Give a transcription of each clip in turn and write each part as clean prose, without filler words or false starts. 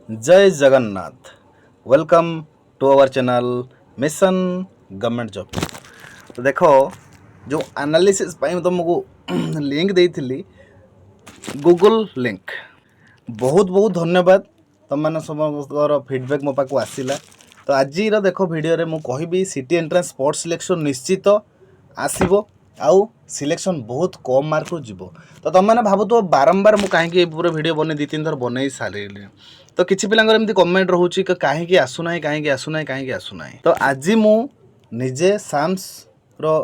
जय Jagannath. Welcome to our channel mission government job. तो देखो जो एनालिसिस तुमको लिंक देती गूगल लिंक बहुत बहुत धन्यवाद। तुम मैंने समस्त फीडबैक मो पाक आसला। तो आज देख भिडियो मु कहि सिटी एंट्रांस स्पोर्ट्स सिलेक्शन निश्चित आसब आउ सिलेक्शन बहुत कम मार्क रु जीवो। तो तुम मैंने भावुव बारंबार मुझे कहीं पूरा भिड बन 2-3 थर बनई सारे। तो किसी पिला कमेंट रोचे कहीं आसुना कहीं आसुना कहीं आसुना। तो आज मु निजे साम्स रो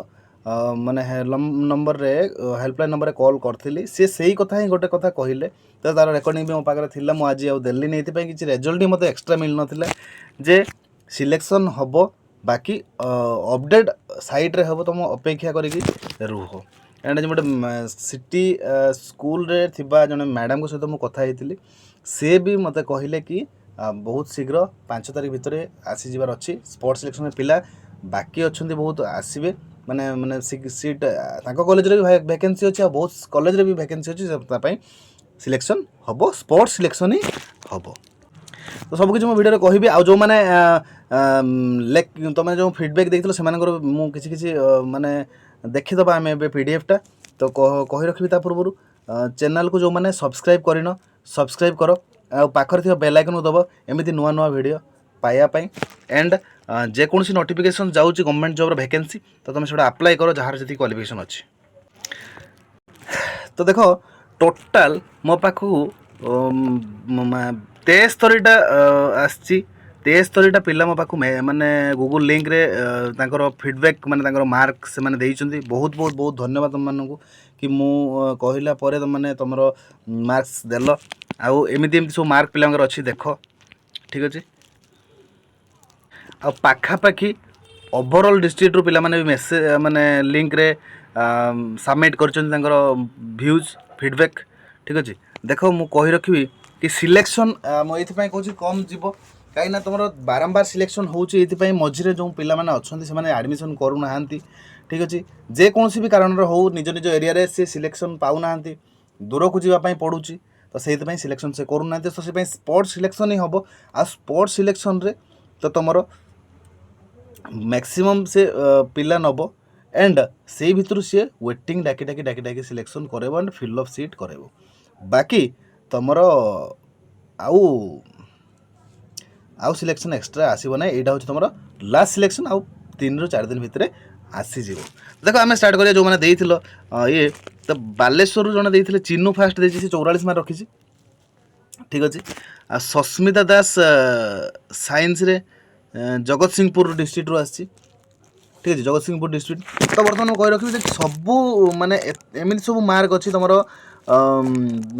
माने नंबर रे हेल्पलाइन नंबर रे कॉल करथिली। से सही कथा ही गोटे कथा कहले। तो तार रेकर्डिंग भी मो पाखरे थिला। मु आज आउ देली नहीं किसी रिजल्ट ही मते एक्स्ट्रा मिल नथिला जे सिलेक्शन हबो। बाकी अपडेट साइट रे हबो। तुम अपेक्षा करिकी रुह। एंड जो गोटे सिटी स्कूल रे थिबा जने मैडम को सहित मु कथा हेतिली। से भी मते कहले कि बहुत शीघ्र 5 तारिख भितर आसी जिबार अछि। स्पोर्ट्स सिलेक्शन पिला बाकी अछंती बहुत आसीबे। माने माने सीट ताको कॉलेज रे भी वैकेंसी अछि। बहुत कॉलेज रे भी वैकेंसी अछि। सिलेक्शन हबो स्पोर्ट्स सिलेक्शन ही हबो। तो सब किसी मो वीडियो कहबी। आ जो माने तुम जो फीडबैक देखिलो से मानकर मु किसी किसी माने देखिदबा आम ए पीडीएफ टा। तो कहि रखिबी ता पूर्व चैनल को जो माने सब्सक्राइब करिनो सब्सक्राइब करो। आ पाखर थी बेल आइकन को दबो एमती नुआ नुआ वीडियो पाइबा पई। एंड जेकोसी नोटिफिकेशन जाऊँगी गवर्नमेंट जॉब वैकेंसी तो तुम से अप्लाई करो जार जी क्वालिफिकेशन अच्छी। तो देख टोटाल मो पाखु 73टा आसी 73टा पिला मो पाखु माने गूगल लिंक रे तांकर फीडबैक माने तांकर मार्क से माने देइचंती। बहुत बहुत बहुत धन्यवाद तुम मानू कि मु कहला परे तुम माने तुमरो मार्क्स देलो। आउ एमती एमती सब मार्क पिलांकर अच्छी देख ठीक अच्छे। आ पाखापाखि ओवरऑल डिस्ट्रिक्ट रू पिला माने भी मेसेज माने लिंक रे सबमिट कर व्यूज फीडबैक ठीक अच्छे। देख मु कहि रखी कि सिलेक्शन मुझे कहूँ कम जीव कहीं तुम बारंबार सिलेक्शन होती मझे जो पिला अच्छा से एडमिशन करूना ठीक अच्छे। जेकोसी भी कारण हो निज निज एरिया रे से सिलेक्शन पाऊना दूर को जावाई पड़ूँ। तो से सिलेक्शन से करूना तो से स्पोर्ट्स सिलेक्शन ही हम। आ स्पोर्ट्स सिलेक्शन रे तो तुम मैक्सिमम से पिला नब। एंड से भितर सी वेटिंग डाकी डाकी डाकी डाकी सिलेक्शन करेबो एंड फिल अप सीट करेबो। बाकी तुमर आउ आउ सिलेक्शन एक्स्ट्रा आसब ना। यहाँ हूँ तुम लास्ट सिलेक्शन आउ 3 ରୁ 4 दिन भितर आसीज। देख आम स्टार्ट करिया जो मैंने ये तो बालेश्वर जड़े देते चिन्नू फास्ट दे 44 मार्क रखी ठीक अच्छे। आ सस्मिता दास साइंस रे जगत सिंहपुर डिस्ट्रिक्ट रू आसी ठीक है। जगत सिंहपुर डिस्ट्रिक्ट तो बर्तमान कही रखी सबू माने एमती सब मार्क अच्छी तुम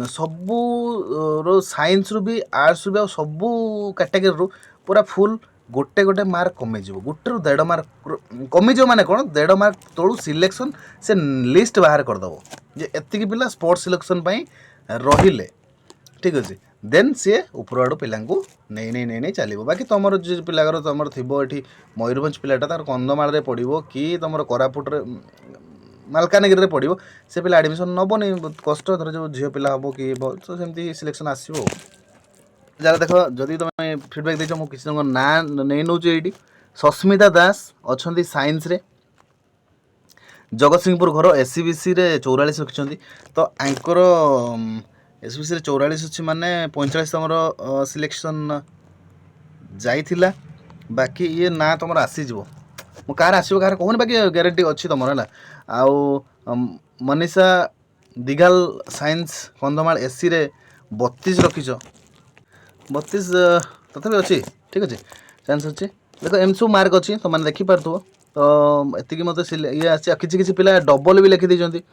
सबू साइंस रू भी आर्ट्स रू भी सबू कैटेगरी रू पूरा फुल गोटे गोटे मार्क कमिज गोटे रू 1.5 मार्क कमिज माने कौन 1.5 मार्क तलू सिलेक्शन से लिस्ट बाहर करदेव जे एतिकी पिला स्पोर्ट्स सिलेक्शन रहिले ठीक अच्छे। देन सी ऊपर आड़ पिला नहीं नहीं नहीं नहीं चलो। बाकी तुम जो पिलागर तुम थी ये मयूरभ पिलाटा तार कंधमाल पड़ो कि तुम कोरापुट मालकानगिरी पड़ो से पिला एडमिशन नबनी बहुत कष्ट धर जो झील पिला हम कि तो सेमती सिलेक्शन आसो। जरा देख जदि तुम फीडबैक देच मुझे किसी ना नहीं नौ ये सस्मिता दास अच्छा साइंस रे जगत सिंहपुर घर एससीबीसी रे 44 रखिंट। तो आंकर एससीबीसी रे 44 अच्छी माने 45 तुम सिलेक्शन जाइथिला। बाकी ये ना तुम आसीज मु कार आसो कार कहूनी बाकी ग्यारंटी अच्छी तुम है। आउ मनीषा दिगाल साइंस कंधमाल एससी रे 32 रखीच 32 तथापि अच्छी ठीक अच्छे चान्स अच्छे। देख एम सब मार्क अच्छी तुम मैंने देखिपार। तो एति मत ये आसी किसी किसी पिला डबल भी लिखी देती।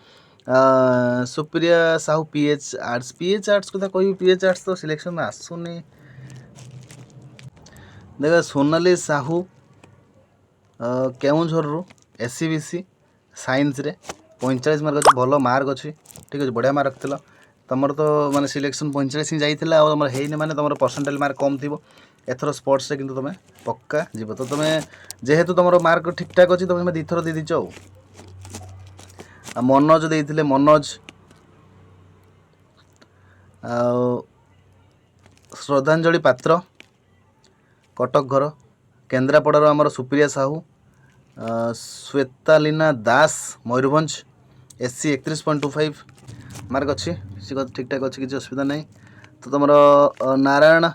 सुप्रिया साहू पीएच आर्ट्स कथा कह पीएच आर्ट्स तो सिलेक्शन आसुनी। देख सोनाली साहू केउझर रू एससीबीसी साइंस रे 45 मार्क अच्छे भल मार्क अच्छी ठीक अच्छे बढ़िया मार्क रखिल। तुम तो माने सिलेक्शन 45 ही जाइए और है माने तुम परसेंटेज मार्क कम थी एथर स्पोर्ट्स किंतु तुम पक्का जीव। तो तुम जेहेतु तुम मार्क ठीक ठाक अच्छी तुम 2 थर दे दीच। मनोज देते मनोज श्रद्धांजलि पात्र कटक घर, केन्द्रापड़ार आमर सुप्रिया साहू, श्वेतालीना दास मयूरभंज, SC 31.25 मार्क अच्छी ठीक ठाक अच्छी किसी असुविधा नहीं। तो तुम नारायण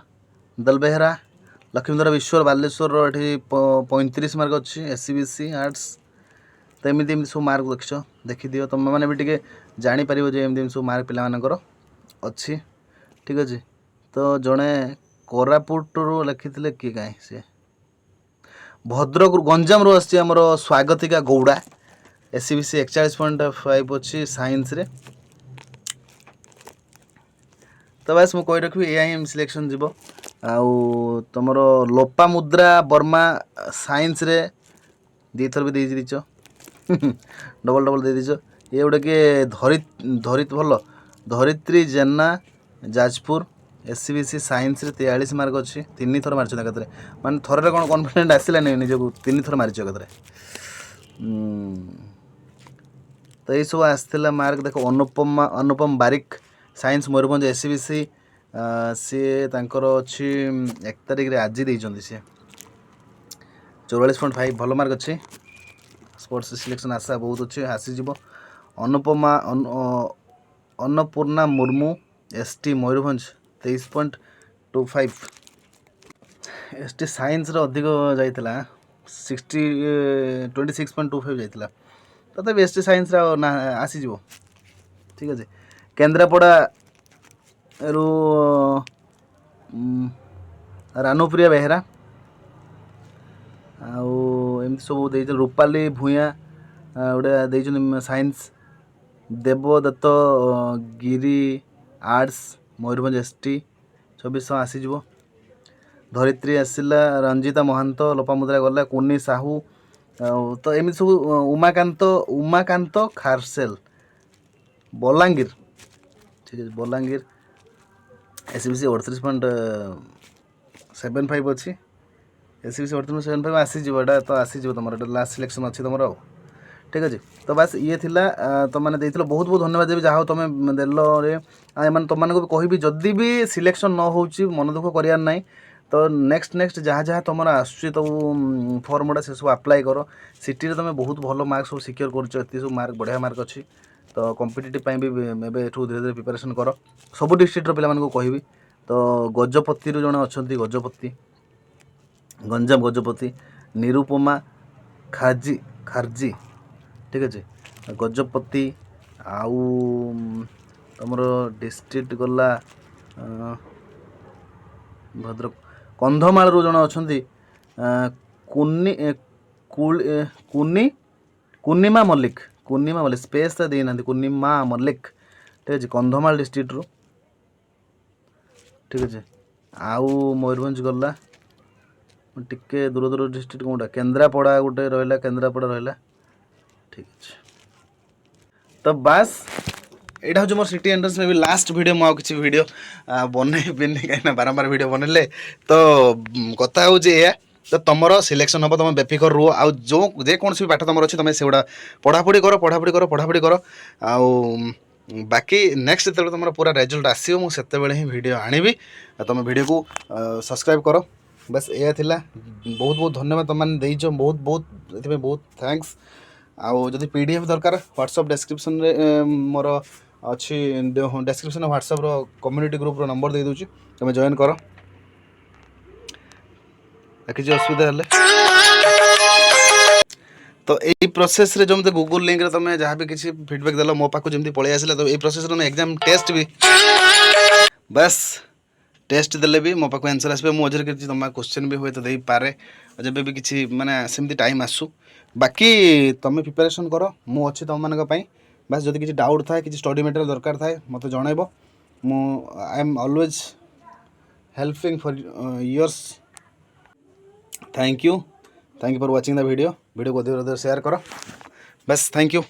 दलबेहरा लक्ष्मीधर विश्वर बालेश्वर ये 35 मार्क अच्छी SCBC आर्ट्स। तो एमती सब मार्क देखी दियो तुम मैंने भी टे जापर जो एमती सब मार्क पिलाମାନଙ୍କର अच्छी ठीक अच्छे। तो जड़े कोरापुटू लिखी किए कहीं सी भद्रक गंजाम रू आमर स्वागतिका गौड़ा SCBC 41.5 अच्छी साइंस रे। तो बस मुझे कही रखी या ही सिलेक्शन जीव आउ तुम लोपा मुद्रा वर्मा साइंस रे दी थर भी दे दीच डबल डबल दे दीच। ये गोटे किए धरित भल धरित्री जेना जाजपुर SCBC साइंस रे 43 मार्क अच्छी 3 थर मार्च एकाथरे माने थरे कौन कॉन्फिडेंट आसलानी निजक 3 थर मार्च एकाथरे। तो ये सब आसला मार्क देख अनुपम बारिक साइंस मयूरभंज SCBC सी तांकर अच्छी 1 तारिख रे आज देइछन्ती सी 44.5 भल मार्क अच्छी स्पोर्ट्स सिलेक्शन आशा बहुत अच्छे आसीज। Annapurna Murmu ST Mayurbhanj 23.25 ST science रे अधिक जाइतला 26.25 जाइतला तथापि ST साइंस रे ना आसीज ठीक अच्छे। केन्द्रापड़ा रु रानुप्रिया बेहेरा आमती सब दे रूपाली भूया गोटे साइंस देवदत्त गिरी आर्ट्स मयूरभंज ST 2600 आसीज। धरित्री आसला रंजिता महांत लोपामुद्रा गला कुनी साहू तो एमती सब उमाकांत खारसेल बलांगीर ठीक है बलांगीर SCBC 38.75 अच्छी SCBC 38.75 आसीजा तो आसीज तुम लास्ट सिलेक्शन अच्छी तुम ठीक अच्छे। तो बस ये थिला तुम मैंने बहुत बहुत धन्यवाद देवी जहाँ तुम देल तुम को कहि जदि भी सिलेक्शन न हो मन दुख करार ना तो नेक्स्ट जहाँ जहाँ तुम आसूँ तो फर्म गुड़ा से सब आप्लाय कर सिटी तुम बहुत भल मार्क सब सिक्योर कर सब मार्क बढ़िया मार्क अच्छी। तो कॉम्पिटिटिव भी धीरे धीरे प्रिपरेशन कर सब डिस्ट्रिक्टर पिला कहबी। तो गजपति जड़े अच्छा गजपति गंजाम गजपति निरुपमा खारजी ठीक अच्छे गजपति आउ तुम डिस्ट्रिक्ट गला भद्रक कंधमाल जड़े अच्छा कुनिमा मल्लिक स्पेस तो देना कुनिमा मल्लिक ठीक अच्छे कंधमाल डिस्ट्रिक्ट रू ठीक अच्छे। आउ मयूरभंज गला टिके दूर दूर डिस्ट्रिक्ट कौटा केन्द्रापड़ा गोटे रहा केन्द्रापड़ा रहा ठीक अच्छे। तो बस यहाँ हूँ मोर सिटी एंट्रेंस में भी लास्ट वीडियो मुझे किसी वीडियो बनईबिनी कहीं बारंबार वीडियो बनइले तो कथा हूँ तो तुम सिलेक्शन हम तुम बेफिकर रुह आ जो जेकोसी भी पाठ तुम अच्छी तुम से पढ़ापढ़ी कर आउ बाकी नेक्स्ट जो तुम पूरा रिजल्ट आसो मुझे ही वीडियो आनिबी तुम वीडियो को सब्सक्राइब कर बस यह थिला बहुत बहुत धन्यवाद तुमने देइछ बहुत बहुत ये बहुत थैंक्स। आउ जदि PDF दरकार व्हाट्सएप डिस्क्रिप्शन मोर अच्छी डिस्क्रिप्शन व्हाट्सएप रो कम्युनिटी ग्रुप रो नंबर दे दूची तुम जॉइन कर किसी असुविधा हेले। तो यही प्रोसेस रे जो मत गूगल लिंक रे तुम जहाँ भी किसी फीडबैक देल मो पाक जमी पलि आसला तो ये प्रोसेस रे एग्जाम टेस्ट भी बस टेस्ट देले भी मो पाक आंसर आसबे मो जरे किसी तुम क्वेश्चन भी हुए तो दे पारे जब भी किसी माने सेमती टाइम आसू बाकी तुम प्रिपरेशन कर मु अच्छी तुम मान बस जब किसी डाउट थाए किसी स्टडी मटेरियल दरकार थाए मत जनइब मु I am always helping for yours. Thank you for watching the video को अधिक शेयर कर बस थैंक यू।